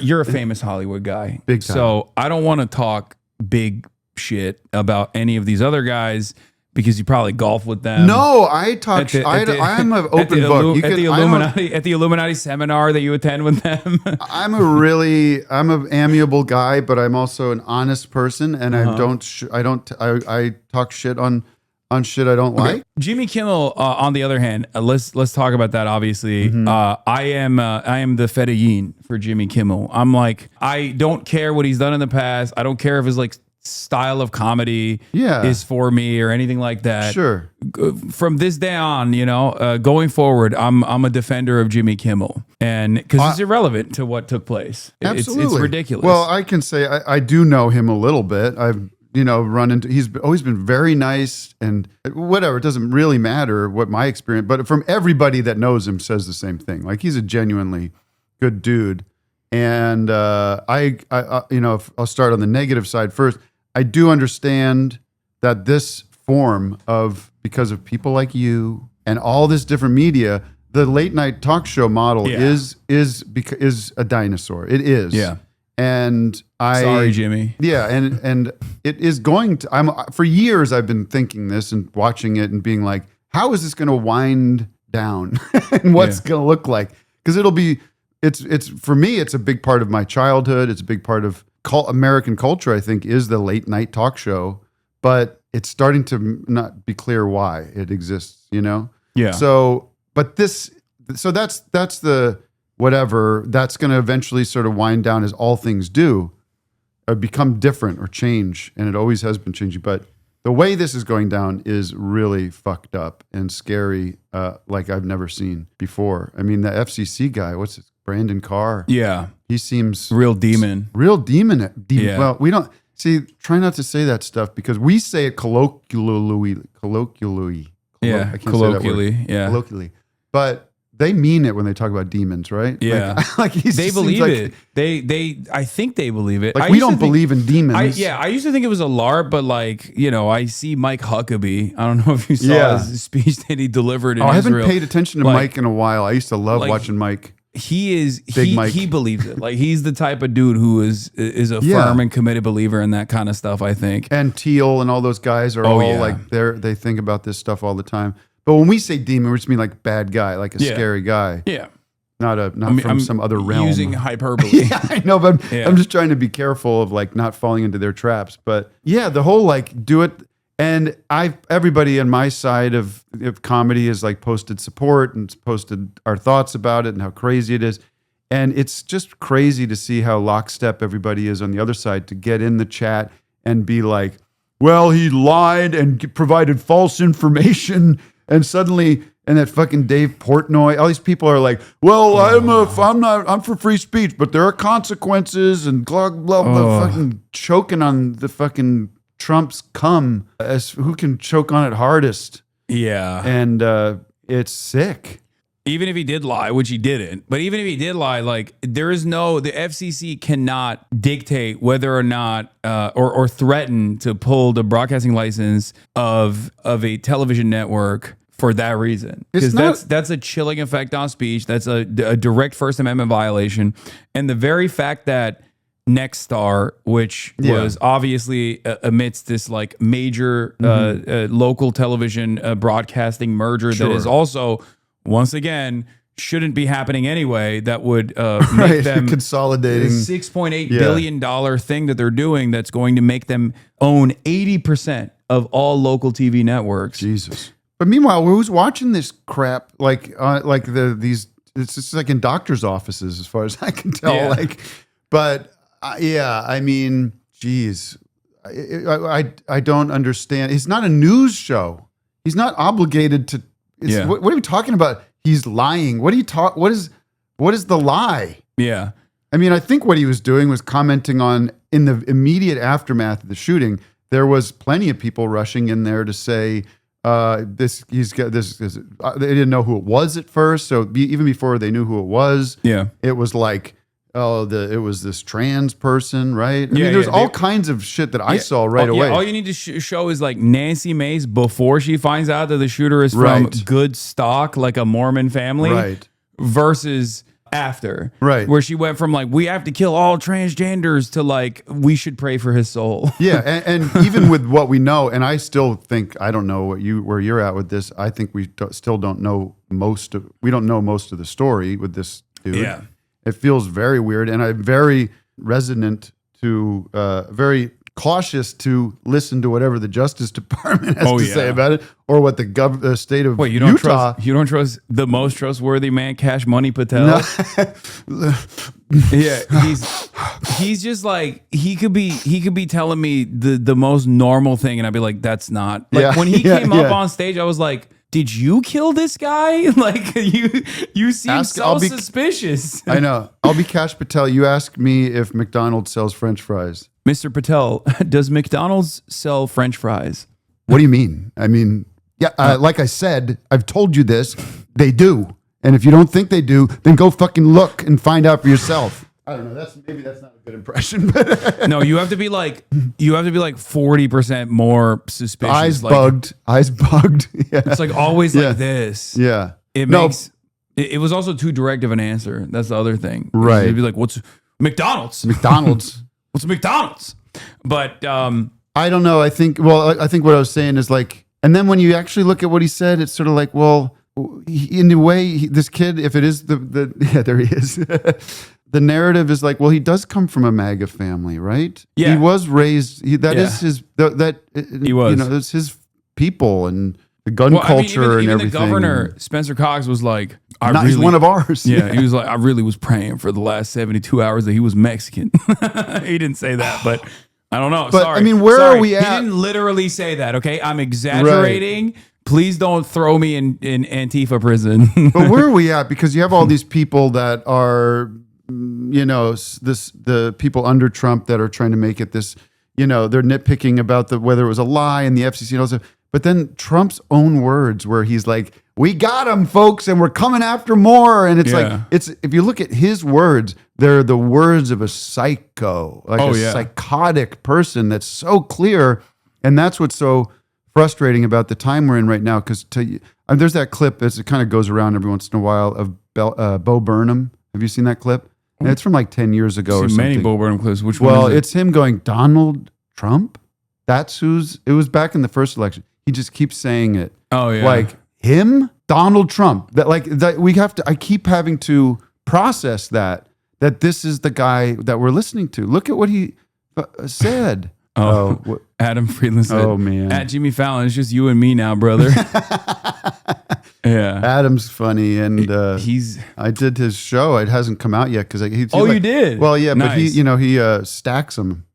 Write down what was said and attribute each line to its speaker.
Speaker 1: You're a famous Hollywood guy.
Speaker 2: Big time.
Speaker 1: So I don't want to talk big shit about any of these other guys because you probably golf with them.
Speaker 2: No, I talk. I'm an open book.
Speaker 1: At the Illuminati seminar that you attend with them.
Speaker 2: I'm an amiable guy, but I'm also an honest person, and I talk shit on shit I don't like.
Speaker 1: Jimmy Kimmel, on the other hand, let's talk about that. Obviously, I am the fedayeen for Jimmy Kimmel. I'm like, I don't care what he's done in the past. I don't care if his like style of comedy is for me or anything like that.
Speaker 2: Sure.
Speaker 1: From this day on, going forward, I'm a defender of Jimmy Kimmel, and because it's irrelevant to what took place.
Speaker 2: Absolutely,
Speaker 1: it's ridiculous.
Speaker 2: Well, I can say I do know him a little bit. I've run into. He's always been very nice, and whatever. It doesn't really matter what my experience, but from everybody that knows him says the same thing. Like, he's a genuinely good dude, and I'll start on the negative side first. I do understand that this form of, because of people like you and all this different media, the late night talk show model is a dinosaur. It is.
Speaker 1: Yeah.
Speaker 2: And
Speaker 1: sorry, Jimmy.
Speaker 2: Yeah, and it is going to. For years I've been thinking this and watching it and being like, how is this going to wind down and what's going to look like? Because it's for me, it's a big part of my childhood. It's a big part of American culture, I think, is the late night talk show, but it's starting to not be clear why it exists, Yeah. So that's the whatever, that's going to eventually sort of wind down, as all things do, or become different or change. And it always has been changing. But the way this is going down is really fucked up and scary, like I've never seen before. I mean, the FCC guy, what's his, Brandon Carr?
Speaker 1: Yeah.
Speaker 2: He seems
Speaker 1: real demon.
Speaker 2: Yeah. Well, we don't try not to say that stuff because we say it colloquially.
Speaker 1: Yeah.
Speaker 2: I can't say that word.
Speaker 1: Yeah.
Speaker 2: Colloquially. But they mean it when they talk about demons, right?
Speaker 1: Yeah.
Speaker 2: Like
Speaker 1: they believe it. I think they believe it.
Speaker 2: Like, we don't believe in demons.
Speaker 1: I used to think it was a LARP, but I see Mike Huckabee. I don't know if you saw his speech that he delivered in Israel.
Speaker 2: I haven't paid attention to Mike in a while. I used to love watching Mike.
Speaker 1: Mike. He believes it. Like, he's the type of dude who is a firm and committed believer in that kind of stuff, I think.
Speaker 2: And Teal and all those guys are like, they think about this stuff all the time. But when we say demon, we just mean like bad guy, like a scary guy.
Speaker 1: Yeah.
Speaker 2: Not from some other realm.
Speaker 1: Using hyperbole.
Speaker 2: Yeah, I know, but I'm just trying to be careful of like not falling into their traps. But yeah, the whole like do it. And everybody on my side of comedy has like posted support and posted our thoughts about it and how crazy it is. And it's just crazy to see how lockstep everybody is on the other side to get in the chat and be like, well, he lied and provided false information. And suddenly, and that fucking Dave Portnoy, all these people are like, well, I'm for free speech, but there are consequences, and blah, blah, blah, fucking choking on the fucking Trump's cum as who can choke on it hardest.
Speaker 1: Yeah.
Speaker 2: And it's sick.
Speaker 1: Even if he did lie, which he didn't, but even if he did lie, like, the FCC cannot dictate whether or not, or threaten to pull the broadcasting license of a television network for that reason. Because that's a chilling effect on speech. That's a direct First Amendment violation. And the very fact that Nexstar, which was obviously amidst this like major local television broadcasting merger that is also, once again, shouldn't be happening anyway, that would make them
Speaker 2: consolidating
Speaker 1: $6.8 billion thing that they're doing that's going to make them own 80% of all local TV networks.
Speaker 2: Jesus. But meanwhile, who's watching this crap? Like these, it's just like in doctors' offices, as far as I can tell.
Speaker 1: Yeah.
Speaker 2: I mean, geez, I don't understand. It's not a news show. He's not obligated to. What are we talking about? He's lying. What is the lie?
Speaker 1: Yeah.
Speaker 2: I mean, I think what he was doing was commenting on, in the immediate aftermath of the shooting, there was plenty of people rushing in there to say, he's got this. They didn't know who it was at first. So even before they knew who it was, it was like, it was this trans person, right? I mean, there's all kinds of shit that I saw right away.
Speaker 1: All you need to show is like Nancy Mace before she finds out that the shooter is from good stock, like a Mormon family, versus after.
Speaker 2: Right.
Speaker 1: Where she went from like, we have to kill all transgenders to like, we should pray for his soul.
Speaker 2: Yeah, and even with what we know, and I still think, I don't know where you're at with this. I think we still don't know most of the story with this dude.
Speaker 1: Yeah.
Speaker 2: It feels very weird, and I'm very resonant to, very cautious to listen to whatever the Justice Department has to say about it, or what the state of
Speaker 1: Wait, you don't
Speaker 2: Utah.
Speaker 1: trust? You don't trust the most trustworthy man, Cash Money Patel?
Speaker 2: No.
Speaker 1: Yeah, he's just like he could be telling me the most normal thing, and I'd be like, that's not like
Speaker 2: Yeah,
Speaker 1: when he
Speaker 2: yeah,
Speaker 1: came up
Speaker 2: yeah.
Speaker 1: on stage, I was like, did you kill this guy? Like you seem suspicious.
Speaker 2: I know. I'll be Cash Patel. You ask me if McDonald's sells French fries.
Speaker 1: Mr. Patel, does McDonald's sell French fries?
Speaker 2: What do you mean? I mean, yeah, like I said, I've told you this. They do. And if you don't think they do, then go fucking look and find out for yourself. I don't know. Maybe that's not a good impression. But
Speaker 1: No, you have to be like 40% more suspicious.
Speaker 2: eyes
Speaker 1: like,
Speaker 2: bugged. Eyes bugged. Yeah.
Speaker 1: It's like always
Speaker 2: Yeah.
Speaker 1: like this.
Speaker 2: Yeah.
Speaker 1: It makes it was also too direct of an answer. That's the other thing.
Speaker 2: Right.
Speaker 1: You'd be like, what's McDonald's?
Speaker 2: McDonald's.
Speaker 1: What's McDonald's? But
Speaker 2: I don't know. I think what I was saying is like, and then when you actually look at what he said, it's sort of like, well, in a way, this kid, if it is yeah, there he is. The narrative is like, well, he does come from a MAGA family, right?
Speaker 1: Yeah.
Speaker 2: He was raised, is his,
Speaker 1: He was.
Speaker 2: You know, it's his people and the gun culture and
Speaker 1: even
Speaker 2: everything.
Speaker 1: the governor, Spencer Cox, was like,
Speaker 2: He's one of ours.
Speaker 1: Yeah, he was like, I really was praying for the last 72 hours that he was Mexican. He didn't say that, but I don't know.
Speaker 2: But,
Speaker 1: Sorry.
Speaker 2: I mean, where are we at?
Speaker 1: He didn't literally say that, okay? I'm exaggerating. Please don't throw me in Antifa prison.
Speaker 2: But where are we at? Because you have all these people that are, you know, the people under Trump that are trying to make it this, you know, they're nitpicking about whether it was a lie and the FCC and all that. But then Trump's own words where he's like, we got him, folks, and we're coming after more. And it's like, if you look at his words, they're the words of a psycho, like psychotic person that's so clear. And that's what's so frustrating about the time we're in right now. Because there's that clip, it kind of goes around every once in a while, of Bo Burnham. Have you seen that clip? And it's from like 10 years ago or something.
Speaker 1: Many Bo Burnham clips. Which one?
Speaker 2: Well,
Speaker 1: is it?
Speaker 2: it's him going, Donald Trump? It was back in the first election. He just keeps saying it.
Speaker 1: Oh, yeah.
Speaker 2: Like, him? Donald Trump. I keep having to process that this is the guy that we're listening to. Look at what he said.
Speaker 1: Adam Friedland said,
Speaker 2: oh, man.
Speaker 1: At Jimmy Fallon, it's just you and me now, brother. Yeah.
Speaker 2: Adam's funny, and I did his show. It hasn't come out yet because
Speaker 1: you did?
Speaker 2: Well, yeah,
Speaker 1: Nice.
Speaker 2: but he stacks them.